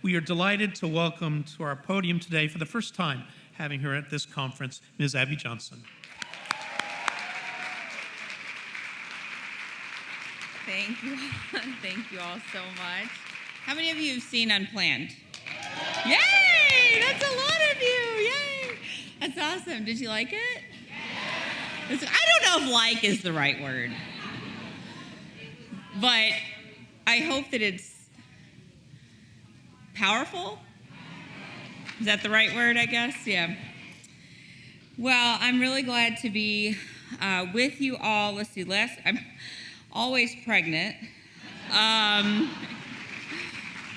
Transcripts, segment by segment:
We are delighted to welcome to our podium today, for the first time having her at this conference, Ms. Abby Johnson. Thank you. Thank you all so much. How many of you have seen Unplanned? Yay! That's a lot of you. Yay! That's awesome. Did you like it? I don't know if like is the right word, but I hope that it's powerful. Is that the right word, I guess? Yeah. Well, I'm really glad to be with you all. Let's see, I'm always pregnant. I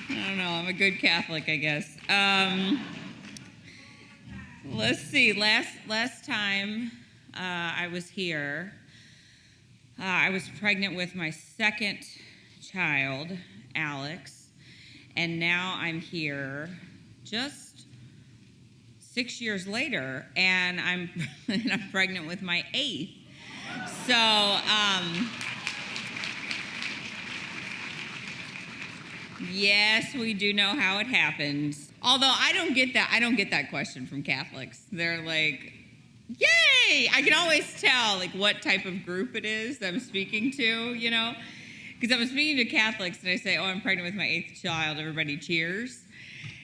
don't know, I'm a good Catholic, I guess. Let's see, last time I was here, I was pregnant with my second child, Alex, and now I'm here just 6 years later, and I'm pregnant with my eighth. So, yes, we do know how it happens. Although I don't get that question from Catholics. They're like, yay! I can always tell like what type of group it is that I'm speaking to, you know? Because if I'm speaking to Catholics and I say, oh, I'm pregnant with my eighth child, everybody cheers.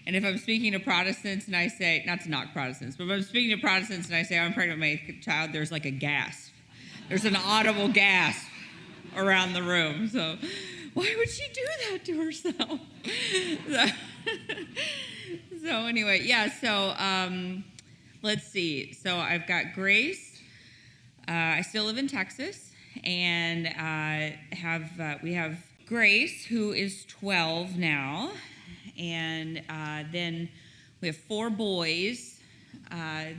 And if I'm speaking to Protestants and I say, not to knock Protestants, but if I'm speaking to Protestants and I say, oh, I'm pregnant with my eighth child, there's like a gasp. There's an audible gasp around the room. So, why would she do that to herself? So anyway, yeah, so let's see. So I've got Grace. I still live in Texas, and we have Grace, who is 12 now, and then we have 4 boys.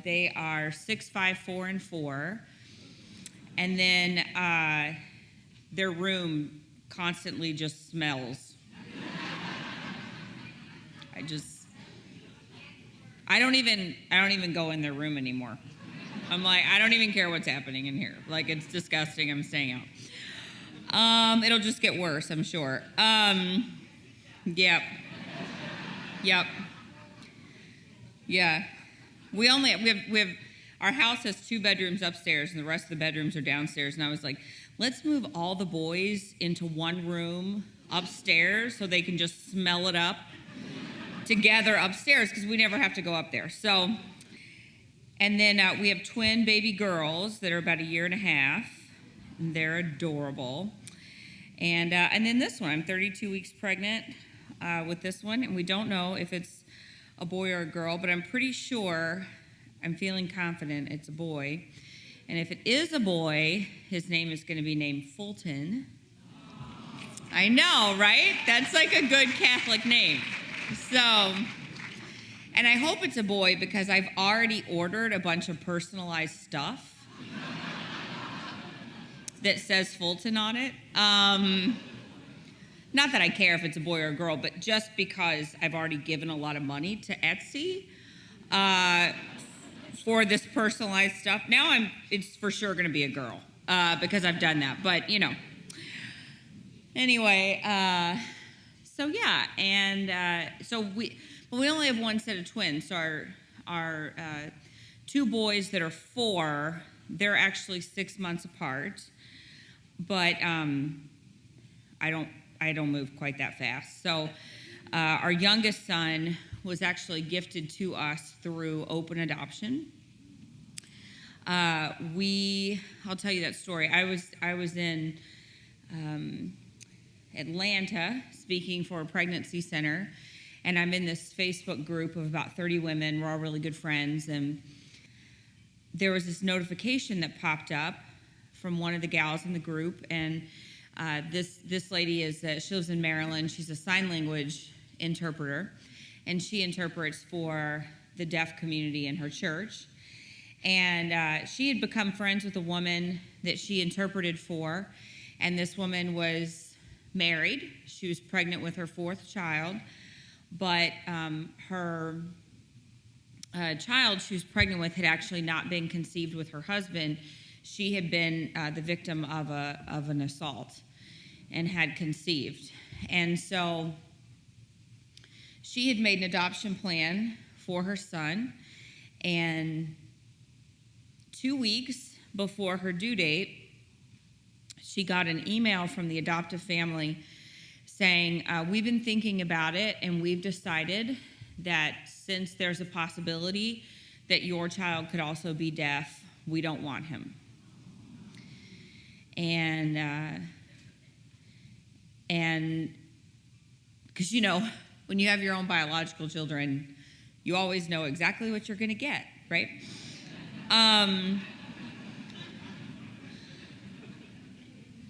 They are 6, 5, 4, and 4. And then their room constantly just smells. I don't even go in their room anymore. I'm like, I don't even care what's happening in here. Like, it's disgusting. I'm staying out. It'll just get worse, I'm sure. Yep. Yeah. We have our house has 2 bedrooms upstairs and the rest of the bedrooms are downstairs. And I was like, let's move all the boys into one room upstairs so they can just smell it up together upstairs because we never have to go up there. So, and then we have twin baby girls that are about 1.5 years. And they're adorable. And then this one, I'm 32 weeks pregnant with this one, and we don't know if it's a boy or a girl, but I'm pretty sure, I'm feeling confident it's a boy. And if it is a boy, his name is going to be named Fulton. I know, right? That's like a good Catholic name. So, and I hope it's a boy because I've already ordered a bunch of personalized stuff that says Fulton on it. Not that I care if it's a boy or a girl, but just because I've already given a lot of money to Etsy for this personalized stuff. Now it's for sure going to be a girl because I've done that. But, you know. Anyway, so yeah, and so we only have one set of twins. So our 2 boys that are 4, they're actually 6 months apart. But I don't move quite that fast. So our youngest son was actually gifted to us through open adoption. I'll tell you that story. I was in Atlanta speaking for a pregnancy center, and I'm in this Facebook group of about 30 women. We're all really good friends, and there was this notification that popped up from one of the gals in the group, and this lady she lives in Maryland. She's a sign language interpreter, and she interprets for the deaf community in her church. And she had become friends with a woman that she interpreted for, and this woman was married. She was pregnant with her 4th child, but her child she was pregnant with had actually not been conceived with her husband. She had been the victim of an assault and had conceived. And so she had made an adoption plan for her son, and 2 weeks before her due date, she got an email from the adoptive family saying, we've been thinking about it, and we've decided that since there's a possibility that your child could also be deaf, we don't want him. And because, when you have your own biological children, you always know exactly what you're going to get, right?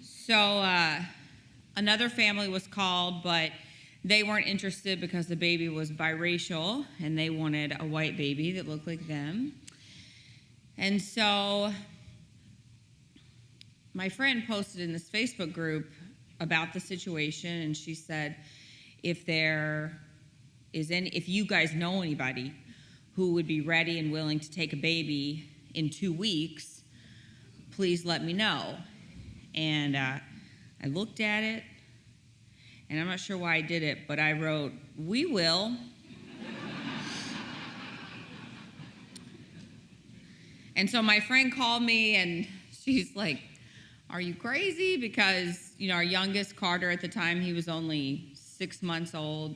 So another family was called, but they weren't interested because the baby was biracial, and they wanted a white baby that looked like them. And so my friend posted in this Facebook group about the situation, and she said, if you guys know anybody who would be ready and willing to take a baby in 2 weeks, please let me know. And I looked at it, and I'm not sure why I did it, but I wrote, we will. And so my friend called me, and she's like, are you crazy? Because, our youngest, Carter, at the time, he was only 6 months old.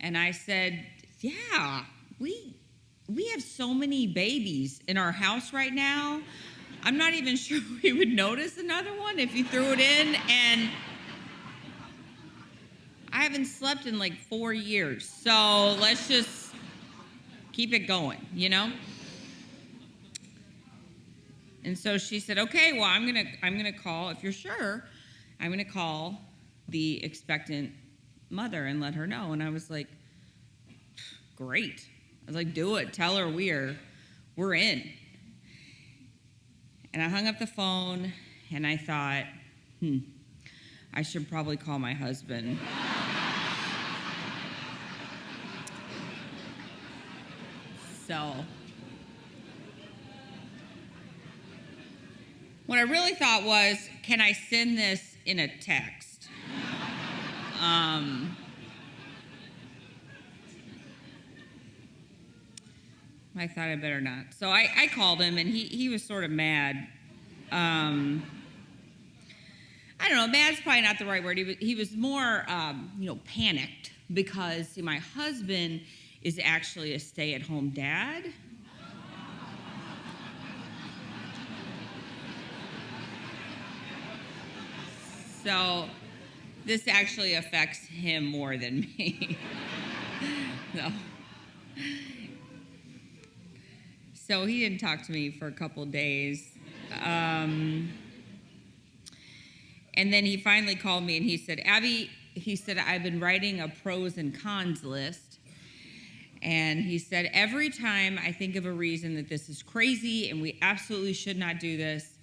And I said, yeah, we have so many babies in our house right now. I'm not even sure we would notice another one if you threw it in. And I haven't slept in like 4 years. So let's just keep it going, And so she said, okay, well, I'm gonna call, if you're sure, I'm gonna call the expectant mother and let her know. And I was like, great. I was like, do it. Tell her we're in. And I hung up the phone, and I thought, I should probably call my husband. So what I really thought was, can I send this in a text? I thought I better not. So I called him, and he was sort of mad. I don't know, mad's probably not the right word. He was more, panicked because my husband is actually a stay-at-home dad. So this actually affects him more than me. So he didn't talk to me for a couple of days. And then he finally called me, and he said, Abby, I've been writing a pros and cons list. And he said, every time I think of a reason that this is crazy and we absolutely should not do this,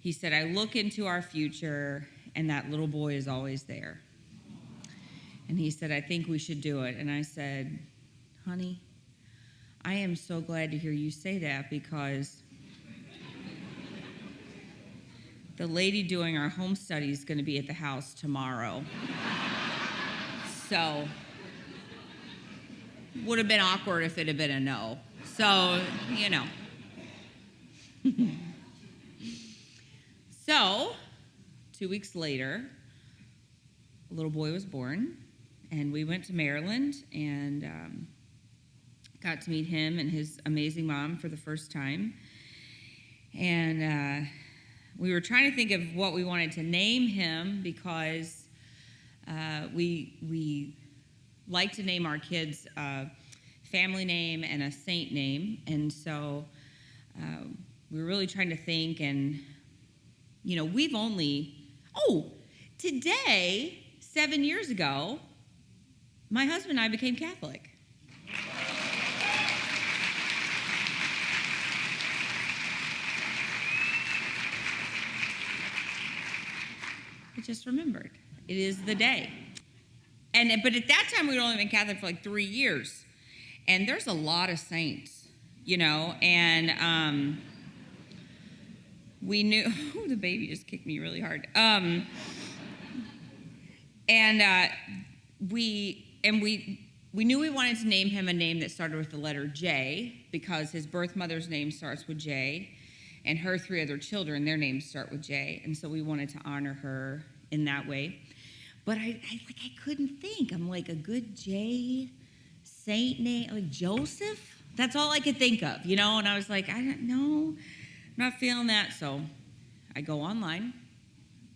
he said, I look into our future, and that little boy is always there. And he said, I think we should do it. And I said, honey, I am so glad to hear you say that, because the lady doing our home study is going to be at the house tomorrow. So would have been awkward if it had been a no. So, So 2 weeks later, a little boy was born, and we went to Maryland and got to meet him and his amazing mom for the first time. And we were trying to think of what we wanted to name him, because we like to name our kids a family name and a saint name. And so we were really trying to think, and we've only, today, 7 years ago, my husband and I became Catholic. I just remembered. It is the day. But at that time, we'd only been Catholic for like 3 years. And there's a lot of saints, and we knew, the baby just kicked me really hard. We we knew we wanted to name him a name that started with the letter J because his birth mother's name starts with J, and her 3 other children, their names start with J, and so we wanted to honor her in that way. But I couldn't think. I'm like, a good J saint name, like Joseph? That's all I could think of, And I was like, I don't know. I'm not feeling that. So I go online,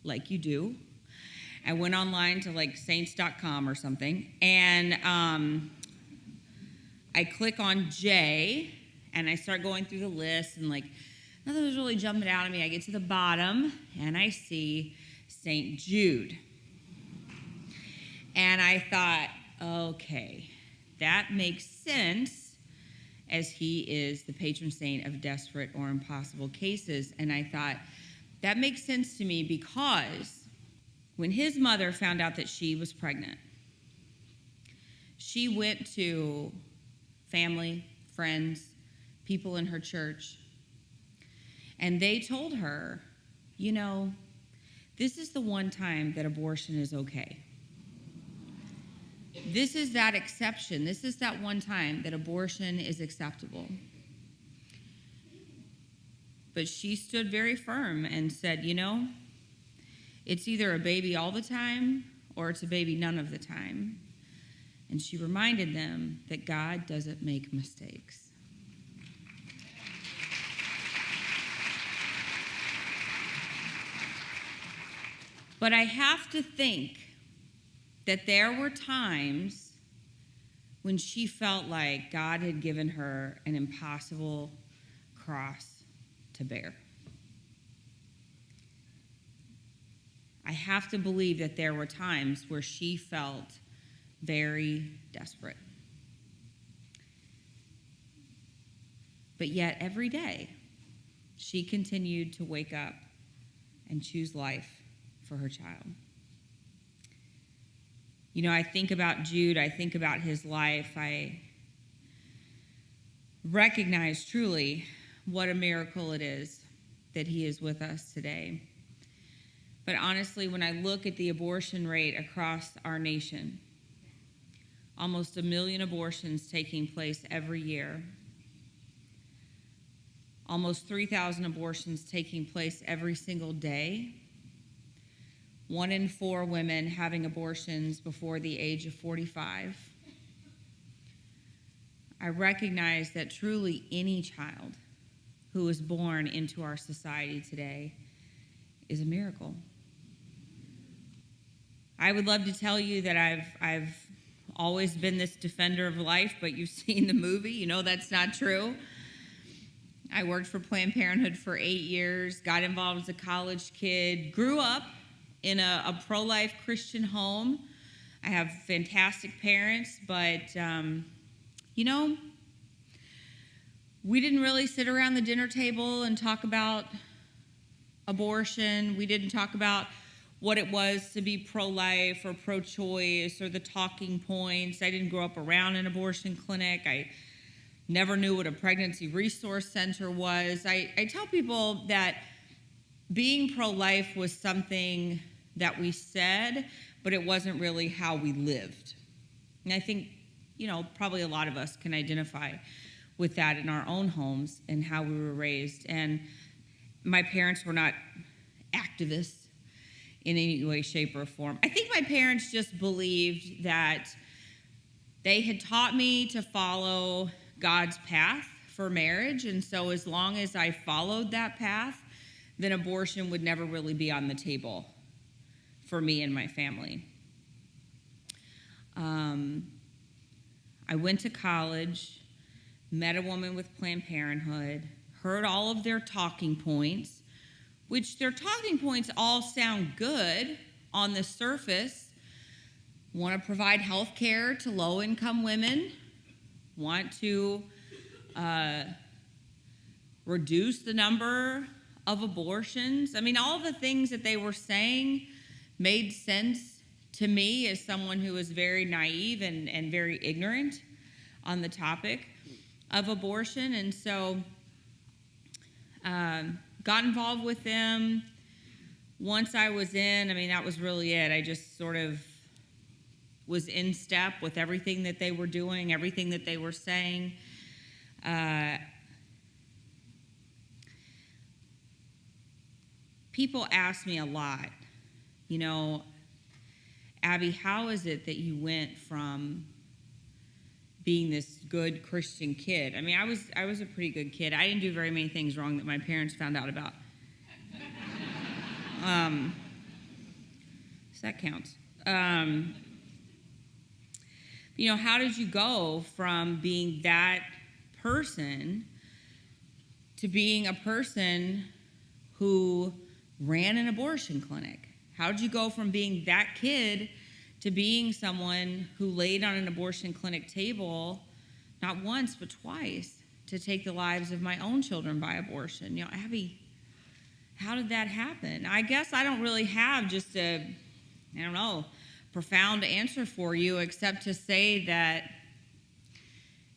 like you do. I went online to like saints.com or something, and I click on J, and I start going through the list, and like nothing was really jumping out at me. I get to the bottom, and I see St. Jude. And I thought, okay, that makes sense, as he is the patron saint of desperate or impossible cases. And I thought, that makes sense to me because when his mother found out that she was pregnant, she went to family, friends, people in her church, and they told her, this is the one time that abortion is okay. This is that exception. This is that one time that abortion is acceptable. But she stood very firm and said, it's either a baby all the time or it's a baby none of the time. And she reminded them that God doesn't make mistakes. But I have to think that there were times when she felt like God had given her an impossible cross to bear. I have to believe that there were times where she felt very desperate. But yet every day, she continued to wake up and choose life for her child. I think about Jude, I think about his life, I recognize truly what a miracle it is that he is with us today. But honestly, when I look at the abortion rate across our nation, almost 1 million abortions taking place every year, almost 3,000 abortions taking place every single day, 1 in 4 women having abortions before the age of 45. I recognize that truly any child who is born into our society today is a miracle. I would love to tell you that I've always been this defender of life, but you've seen the movie, that's not true. I worked for Planned Parenthood for 8 years, got involved as a college kid, grew up in a pro-life Christian home. I have fantastic parents, but, we didn't really sit around the dinner table and talk about abortion. We didn't talk about what it was to be pro-life or pro-choice or the talking points. I didn't grow up around an abortion clinic. I never knew what a pregnancy resource center was. I tell people that being pro-life was something that we said, but it wasn't really how we lived. And I think, probably a lot of us can identify with that in our own homes and how we were raised. And my parents were not activists in any way, shape, or form. I think my parents just believed that they had taught me to follow God's path for marriage, and so as long as I followed that path, then abortion would never really be on the table for me and my family. I went to college, met a woman with Planned Parenthood, heard all of their talking points, which their talking points all sound good on the surface. Want to provide health care to low-income women, want to reduce the number of abortions. I mean, all the things that they were saying made sense to me as someone who was very naive and very ignorant on the topic of abortion. And so got involved with them. Once I was in, that was really it. I just sort of was in step with everything that they were doing, everything that they were saying. People ask me a lot, Abby, how is it that you went from being this good Christian kid? I mean, I was a pretty good kid. I didn't do very many things wrong that my parents found out about. So that counts. How did you go from being that person to being a person who ran an abortion clinic? How did you go from being that kid to being someone who laid on an abortion clinic table, not once, but twice, to take the lives of my own children by abortion? Abby, how did that happen? I guess I don't really have just a, profound answer for you, except to say that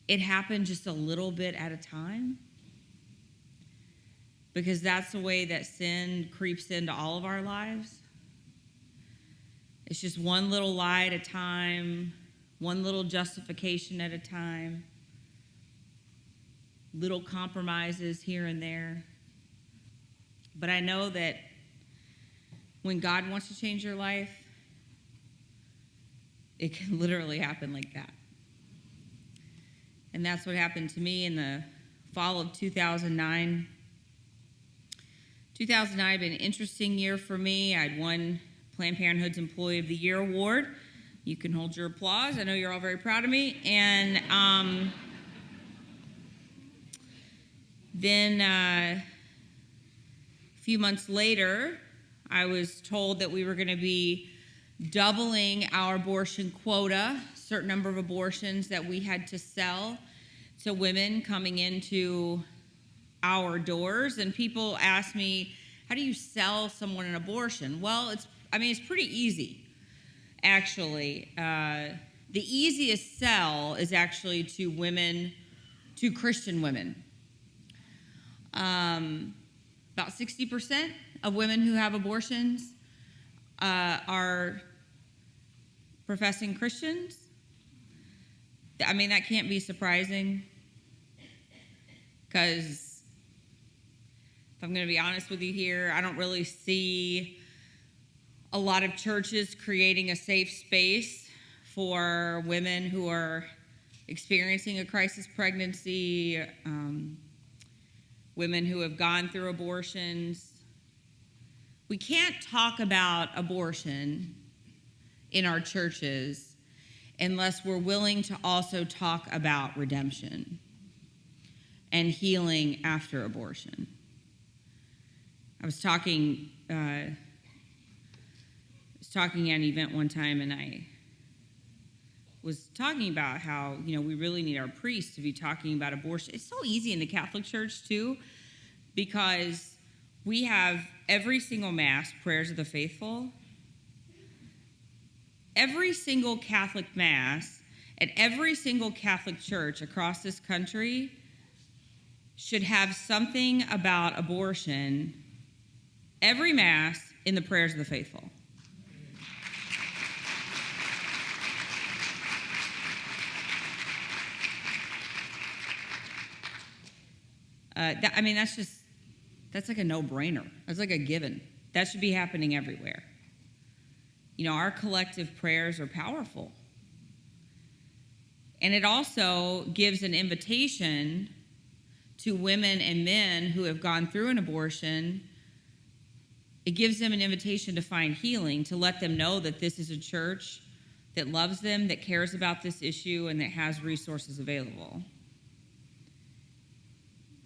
it happened just a little bit at a time. Because that's the way that sin creeps into all of our lives. It's just one little lie at a time, one little justification at a time, little compromises here and there. But I know that when God wants to change your life, it can literally happen like that. And that's what happened to me in the fall of 2009. 2009 had been an interesting year for me. I'd won Planned Parenthood's Employee of the Year award. You can hold your applause. I know you're all very proud of me. And then a few months later, I was told that we were going to be doubling our abortion quota, a certain number of abortions that we had to sell to women coming into our doors. And people ask me, how do you sell someone an abortion? Well, it's pretty easy, actually. The easiest sell is actually to women, to Christian women. About 60% of women who have abortions are professing Christians. I mean, that can't be surprising, because if I'm going to be honest with you here, I don't really see a lot of churches creating a safe space for women who are experiencing a crisis pregnancy, women who have gone through abortions. We can't talk about abortion in our churches unless we're willing to also talk about redemption and healing after abortion. I was talking at an event one time, and I was talking about how, we really need our priests to be talking about abortion. It's so easy in the Catholic Church, too, because we have every single Mass, prayers of the faithful. Every single Catholic Mass at every single Catholic church across this country should have something about abortion, every Mass, in the prayers of the faithful. That's like a no-brainer. That's like a given. That should be happening everywhere. Our collective prayers are powerful. And it also gives an invitation to women and men who have gone through an abortion. It gives them an invitation to find healing, to let them know that this is a church that loves them, that cares about this issue, and that has resources available.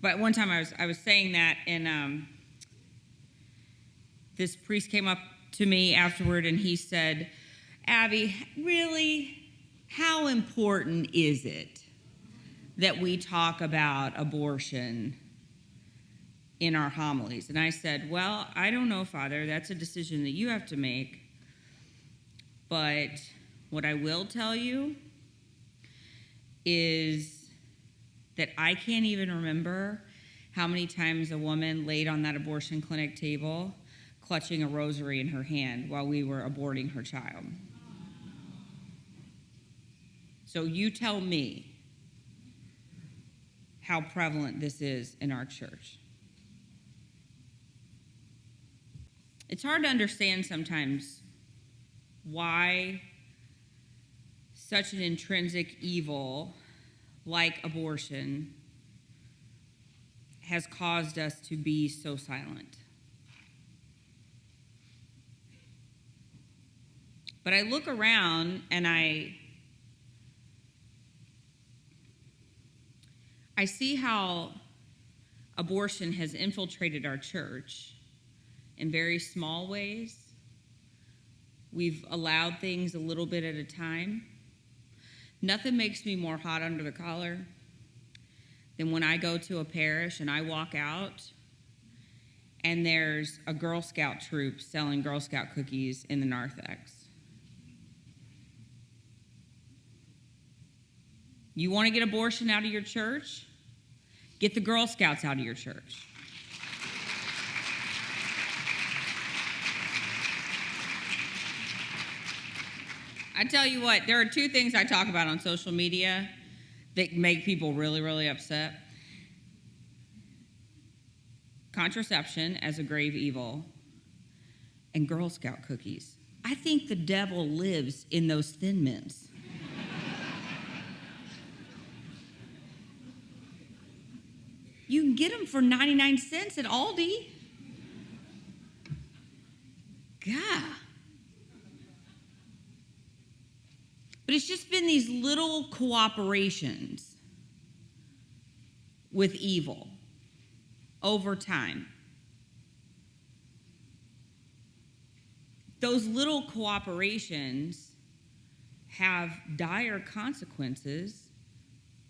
But one time I was saying that, and this priest came up to me afterward, and he said, Abby, really, how important is it that we talk about abortion in our homilies? And I said, well, I don't know, Father. That's a decision that you have to make. But what I will tell you is that I can't even remember how many times a woman laid on that abortion clinic table clutching a rosary in her hand while we were aborting her child. So you tell me how prevalent this is in our church. It's hard to understand sometimes why such an intrinsic evil like abortion has caused us to be so silent. But I look around and I see how abortion has infiltrated our church in very small ways. We've allowed things a little bit at a time. Nothing makes me more hot under the collar than when I go to a parish and I walk out and there's a Girl Scout troop selling Girl Scout cookies in the narthex. You want to get abortion out of your church? Get the Girl Scouts out of your church. I tell you what, there are two things I talk about on social media that make people really, really upset. Contraception as a grave evil, and Girl Scout cookies. I think the devil lives in those Thin Mints. You can get them for 99 cents at Aldi. God. But it's just been these little cooperations with evil over time. Those little cooperations have dire consequences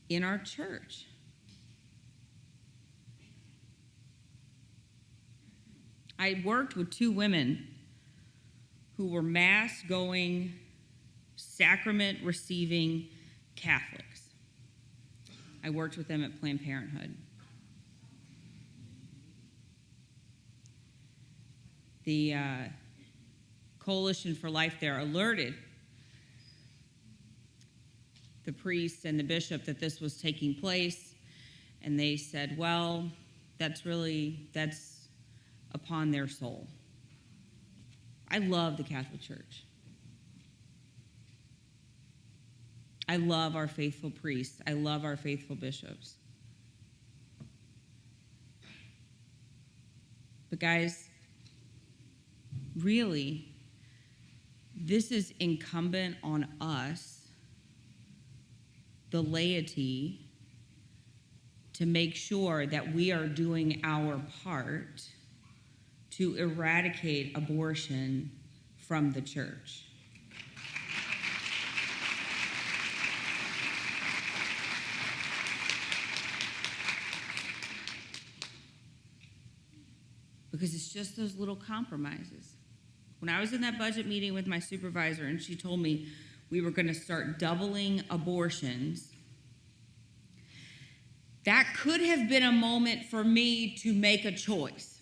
in our church. I worked with two women who were Mass-going, sacrament-receiving Catholics. I worked with them at Planned Parenthood. The Coalition for Life there alerted the priest and the bishop that this was taking place, and they said, well, that's upon their soul. I love the Catholic Church. I love our faithful priests. I love our faithful bishops. But guys, really, this is incumbent on us, the laity, to make sure that we are doing our part to eradicate abortion from the church. Because it's just those little compromises. When I was in that budget meeting with my supervisor and she told me we were going to start doubling abortions, that could have been a moment for me to make a choice.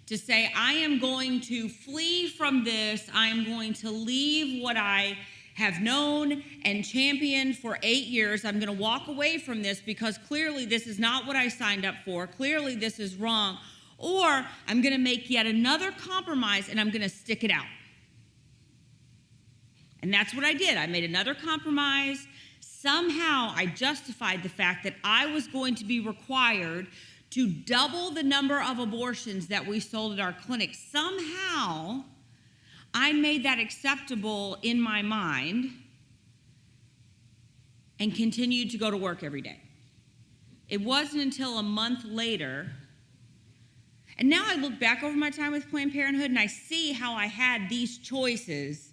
To say, I am going to flee from this. I am going to leave what I have known and championed for 8 years. I'm going to walk away from this because clearly this is not what I signed up for. Clearly this is wrong. Or I'm going to make yet another compromise and I'm going to stick it out. And that's what I did. I made another compromise. Somehow I justified the fact that I was going to be required to double the number of abortions that we sold at our clinic. Somehow I made that acceptable in my mind and continued to go to work every day. It wasn't until a month later. And now I look back over my time with Planned Parenthood and I see how I had these choices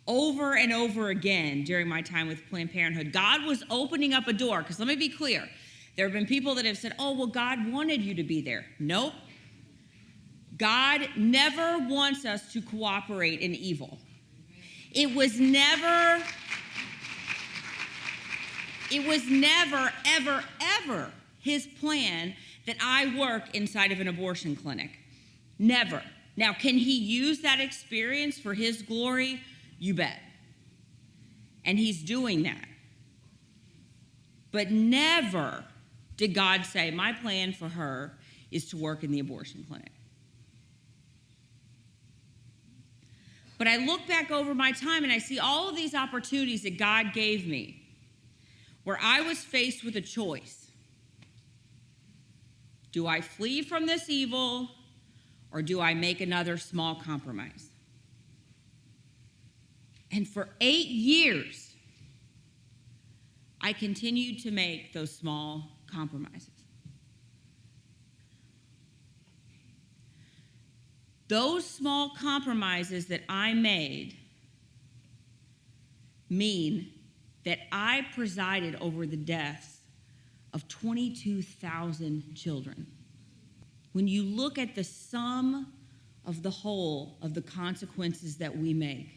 over and over again during my time with Planned Parenthood. God was opening up a door, because let me be clear. There have been people that have said, oh, well, God wanted you to be there. Nope. God never wants us to cooperate in evil. It was never, ever, ever his plan that I work inside of an abortion clinic. Never. Now, can he use that experience for his glory? You bet. And he's doing that. But never did God say, my plan for her is to work in the abortion clinic. But I look back over my time and I see all of these opportunities that God gave me where I was faced with a choice. Do I flee from this evil or do I make another small compromise? And for 8 years, I continued to make those small compromises. Those small compromises that I made mean that I presided over the deaths of 22,000 children. When you look at the sum of the whole of the consequences that we make,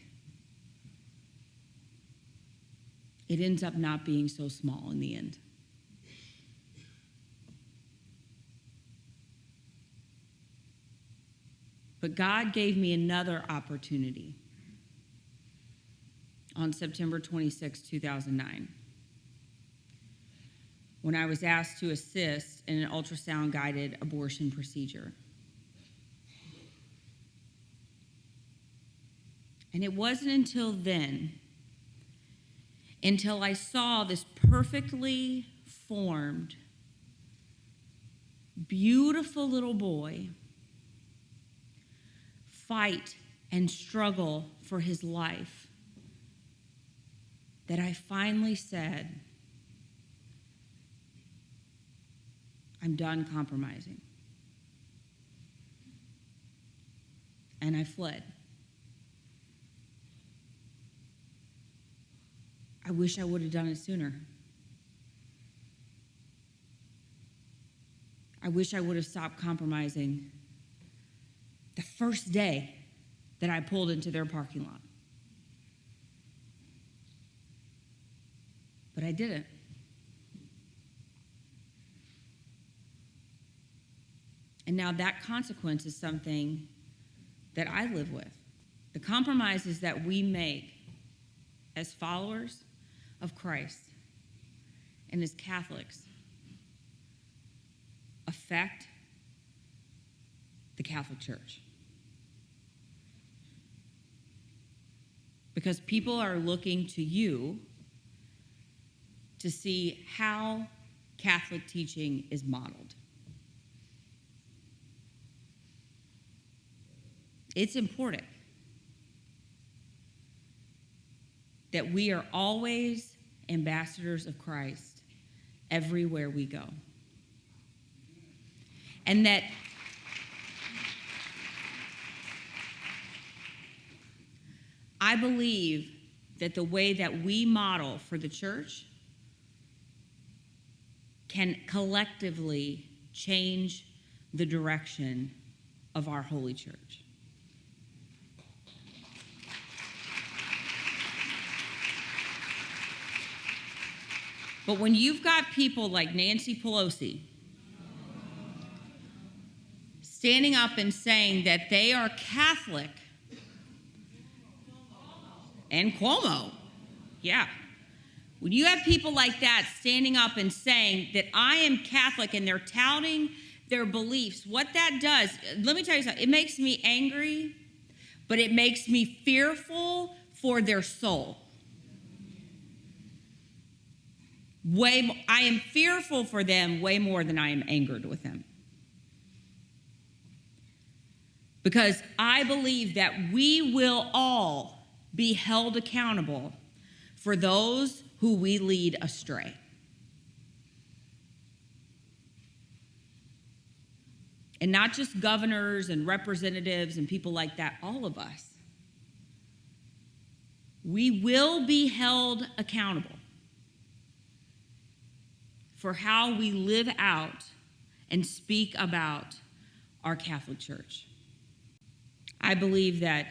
it ends up not being so small in the end. But God gave me another opportunity on September 26, 2009, when I was asked to assist in an ultrasound-guided abortion procedure. And it wasn't until then, until I saw this perfectly formed, beautiful little boy fight and struggle for his life, that I finally said, I'm done compromising. And I fled. I wish I would have done it sooner. I wish I would have stopped compromising the first day that I pulled into their parking lot. But I didn't. And now that consequence is something that I live with. The compromises that we make as followers of Christ and as Catholics affect the Catholic Church. Because people are looking to you to see how Catholic teaching is modeled. It's important that we are always ambassadors of Christ everywhere we go. And that I believe that the way that we model for the church can collectively change the direction of our holy church. But when you've got people like Nancy Pelosi standing up and saying that they are Catholic, and Cuomo, yeah. When you have people like that standing up and saying that I am Catholic and they're touting their beliefs, what that does, let me tell you something, it makes me angry, but it makes me fearful for their soul. I am fearful for them way more than I am angered with them. Because I believe that we will all be held accountable for those who we lead astray. And not just governors and representatives and people like that, all of us. We will be held accountable for how we live out and speak about our Catholic Church. I believe that,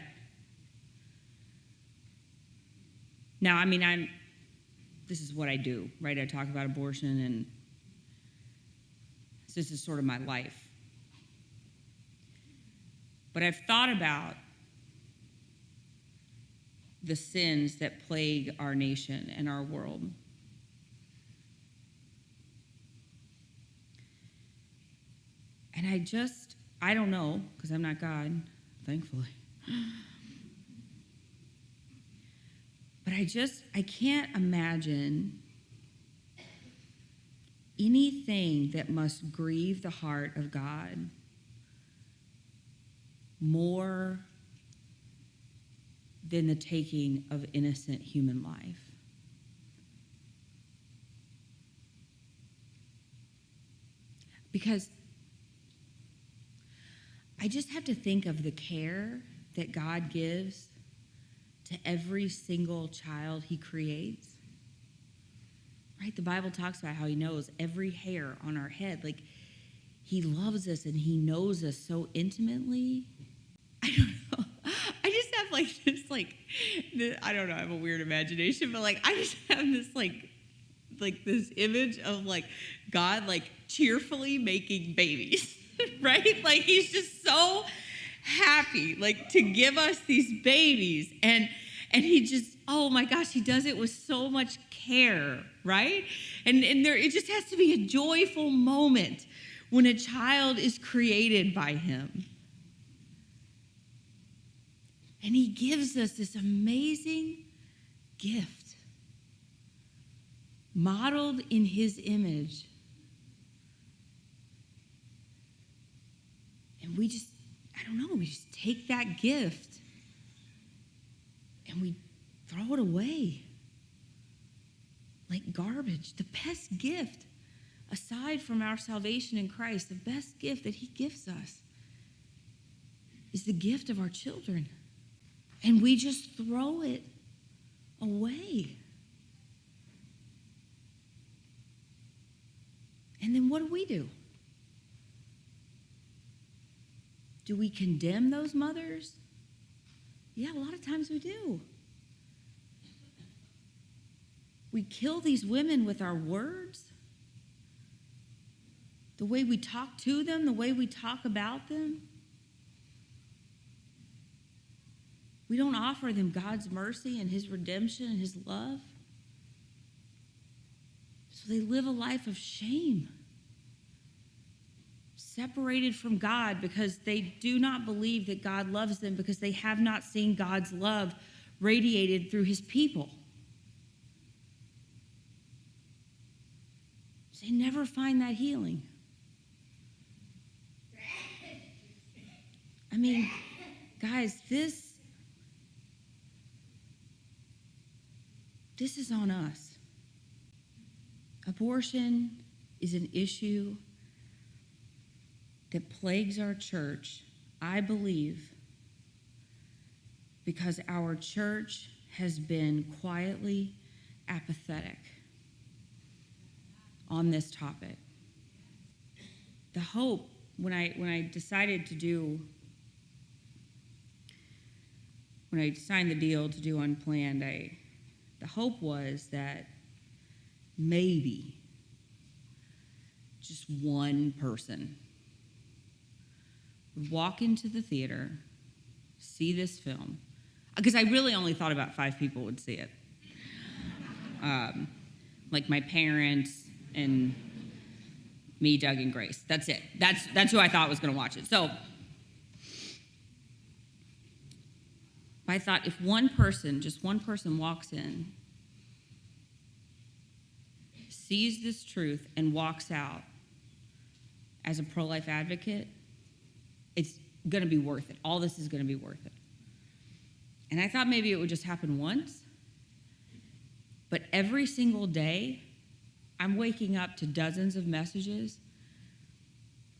now, I mean, this is what I do, right? I talk about abortion, and this is sort of my life. But I've thought about the sins that plague our nation and our world. And I don't know, because I'm not God, thankfully. But I can't imagine anything that must grieve the heart of God more than the taking of innocent human life. Because I just have to think of the care that God gives to every single child he creates. Right? The Bible talks about how he knows every hair on our head. Like, he loves us and he knows us so intimately. I don't know. I just have I don't know, I have a weird imagination, but I just have this this image of God cheerfully making babies, right? He's just so happy to give us these babies, and he just, oh my gosh, he does it with so much care, right? And there, it just has to be a joyful moment when a child is created by him. And he gives us this amazing gift, modeled in his image. And we just take that gift and we throw it away like garbage. The best gift, aside from our salvation in Christ, the best gift that he gives us is the gift of our children. And we just throw it away. And then what do? Do we condemn those mothers? Yeah, a lot of times we do. We kill these women with our words, the way we talk to them, the way we talk about them. We don't offer them God's mercy and his redemption and his love. So they live a life of shame, separated from God because they do not believe that God loves them, because they have not seen God's love radiated through his people. So they never find that healing. I mean, guys, this is on us. Abortion is an issue that plagues our church, I believe, because our church has been quietly apathetic on this topic. The hope, when I signed the deal to do Unplanned, the hope was that maybe just one person would walk into the theater, see this film, because I really only thought about 5 people would see it. My parents and me, Doug, and Grace. That's it. That's who I thought was going to watch it. So I thought, if just one person walks in, sees this truth, and walks out as a pro-life advocate, it's going to be worth it. All this is going to be worth it. And I thought maybe it would just happen once. But every single day, I'm waking up to dozens of messages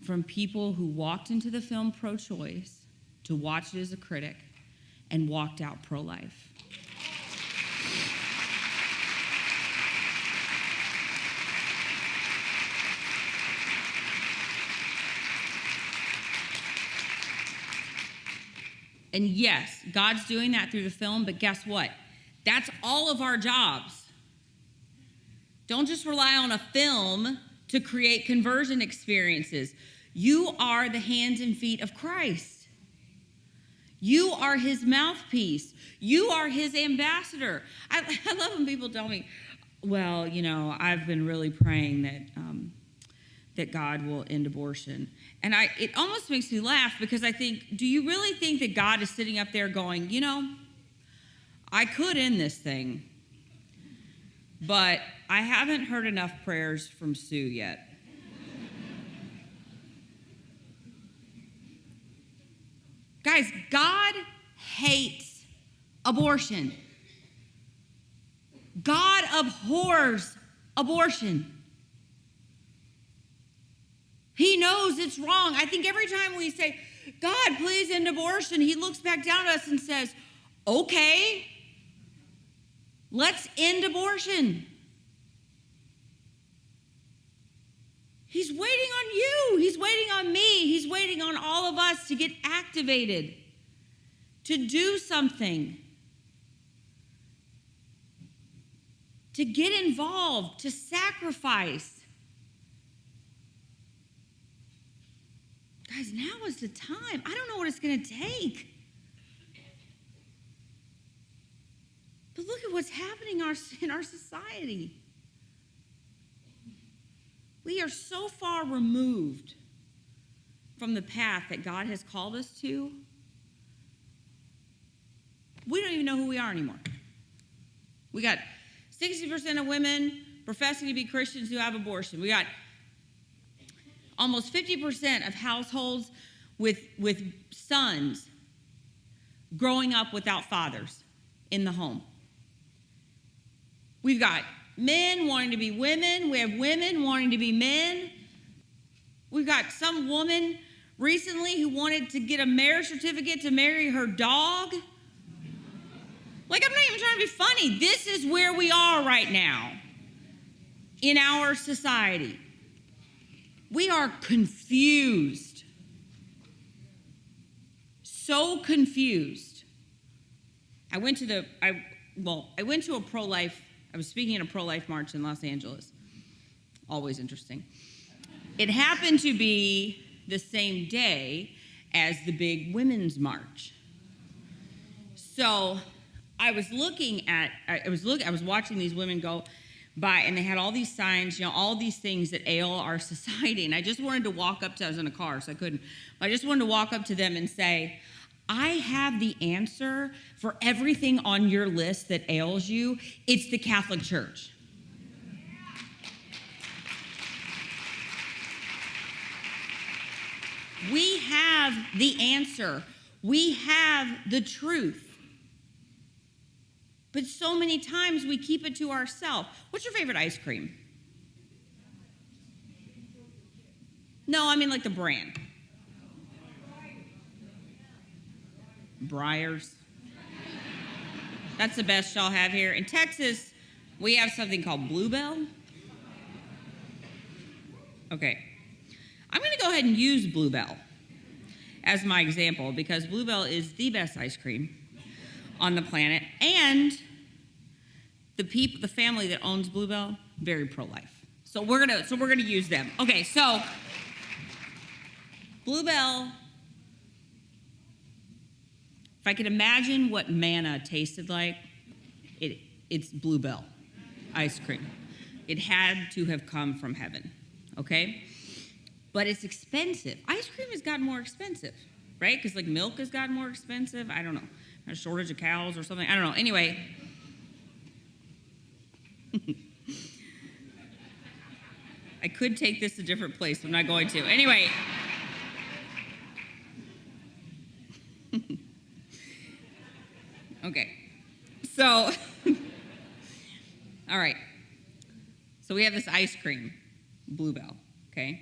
from people who walked into the film pro-choice to watch it as a critic and walked out pro-life. And yes, God's doing that through the film, but guess what? That's all of our jobs. Don't just rely on a film to create conversion experiences. You are the hands and feet of Christ. You are his mouthpiece. You are his ambassador. I love when people tell me, well, I've been really praying that God will end abortion. And it almost makes me laugh because I think, do you really think that God is sitting up there going, I could end this thing, but I haven't heard enough prayers from Sue yet. Guys, God hates abortion. God abhors abortion. He knows it's wrong. I think every time we say, God, please end abortion, he looks back down at us and says, okay, let's end abortion. He's waiting on you. He's waiting on me. He's waiting on all of us to get activated, to do something, to get involved, to sacrifice. Guys, now is the time. I don't know what it's going to take. But look at what's happening in our society. We are so far removed from the path that God has called us to. We don't even know who we are anymore. We got 60% of women professing to be Christians who have abortion. We got almost 50% of households with sons growing up without fathers in the home. We've got men wanting to be women. We have women wanting to be men. We've got some woman recently who wanted to get a marriage certificate to marry her dog. Like, I'm not even trying to be funny. This is where we are right now in our society. We are confused. So confused. I went to a pro-life. I was speaking at a pro-life march in Los Angeles. Always interesting. It happened to be the same day as the big women's march. So I was watching these women go by, and they had all these signs, all these things that ail our society. And I just wanted to walk up to, I was in a car, so I couldn't, but I just wanted to walk up to them and say, I have the answer for everything on your list that ails you. It's the Catholic Church. We have the answer. We have the truth. But so many times we keep it to ourselves. What's your favorite ice cream? No, I mean like the brand. Breyers. That's the best y'all have here. In Texas, we have something called Bluebell. Okay. I'm going to go ahead and use Bluebell as my example because Bluebell is the best ice cream on the planet, and the family that owns Bluebell, very pro-life. So we're gonna use them. Okay, so Bluebell. If I could imagine what manna tasted like, it's Bluebell ice cream. It had to have come from heaven, okay? But it's expensive. Ice cream has gotten more expensive, right? Because like milk has gotten more expensive. I don't know. A shortage of cows or something. I don't know. Anyway. I could take this a different place. I'm not going to. Anyway. Okay. So, all right. So we have this ice cream, Bluebell, okay?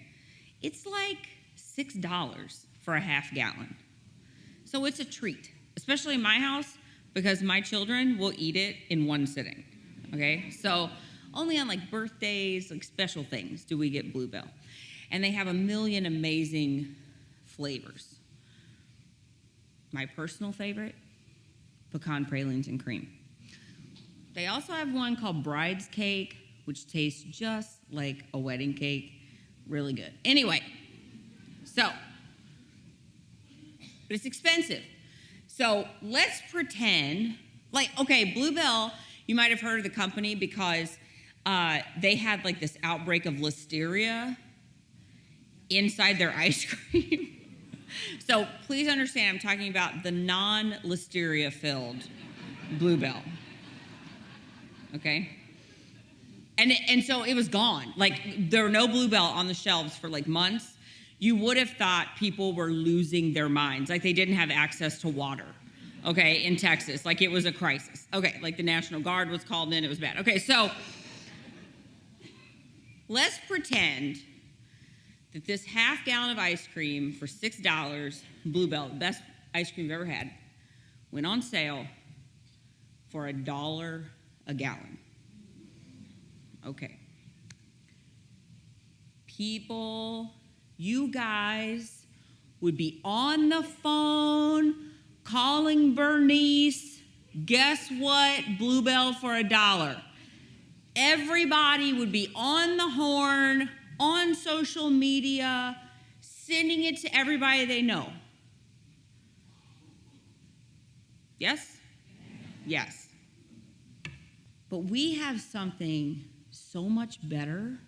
It's like $6 for a half gallon. So it's a treat. Especially in my house, because my children will eat it in one sitting, okay? So only on like birthdays, like special things do we get Bluebell. And they have a million amazing flavors. My personal favorite, pecan pralines and cream. They also have one called Bride's Cake, which tastes just like a wedding cake. Really good. Anyway, but it's expensive. So let's pretend, Bluebell, you might have heard of the company because they had like this outbreak of listeria inside their ice cream. So please understand, I'm talking about the non-listeria-filled Bluebell. Okay? And so it was gone. Like, there were no Bluebell on the shelves for like months. You would have thought people were losing their minds, like they didn't have access to water, okay, in Texas. Like, it was a crisis. Okay, like the National Guard was called in. It was bad. Okay, so let's pretend that this half gallon of ice cream for $6, Bluebell, the best ice cream you've ever had, went on sale for $1 a gallon. Okay. People, you guys would be on the phone calling Bernice. Guess what? Bluebell for $1. Everybody would be on the horn, on social media, sending it to everybody they know. Yes? Yes. But we have something so much better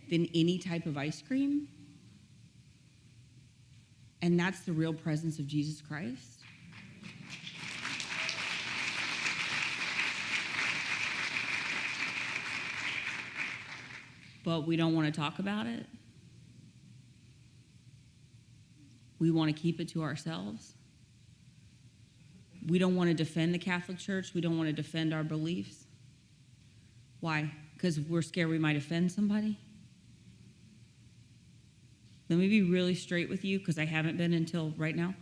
than any type of ice cream, and that's the real presence of Jesus Christ. But we don't want to talk about it. We want to keep it to ourselves. We don't want to defend the Catholic Church. We don't want to defend our beliefs. Why? Because we're scared we might offend somebody? Let me be really straight with you, because I haven't been until right now.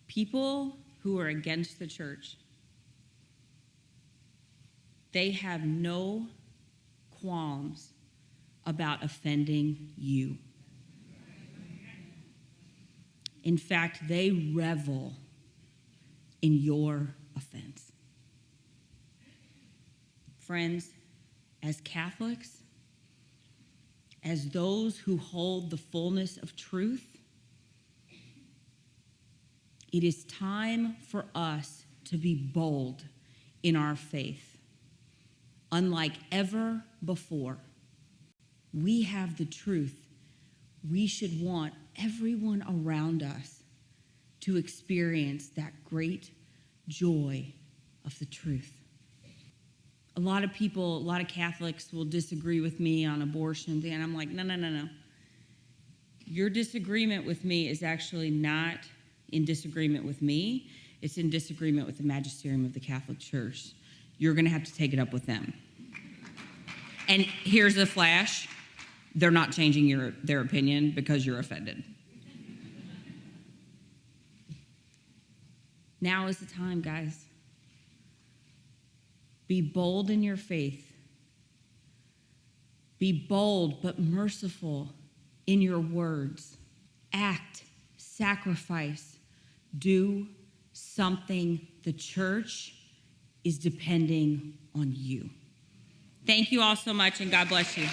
People who are against the church, they have no qualms about offending you. In fact, they revel in your offense. Friends, as Catholics, as those who hold the fullness of truth, it is time for us to be bold in our faith, unlike ever before. We have the truth. We should want everyone around us to experience that great joy of the truth. A lot of people, a lot of Catholics will disagree with me on abortion, and I'm like, no. Your disagreement with me is actually not in disagreement with me. It's in disagreement with the magisterium of the Catholic Church. You're going to have to take it up with them. And here's the flash. They're not changing their opinion because you're offended. Now is the time, guys. Be bold in your faith. Be bold but merciful in your words. Act, sacrifice, do something. The church is depending on you. Thank you all so much, and God bless you.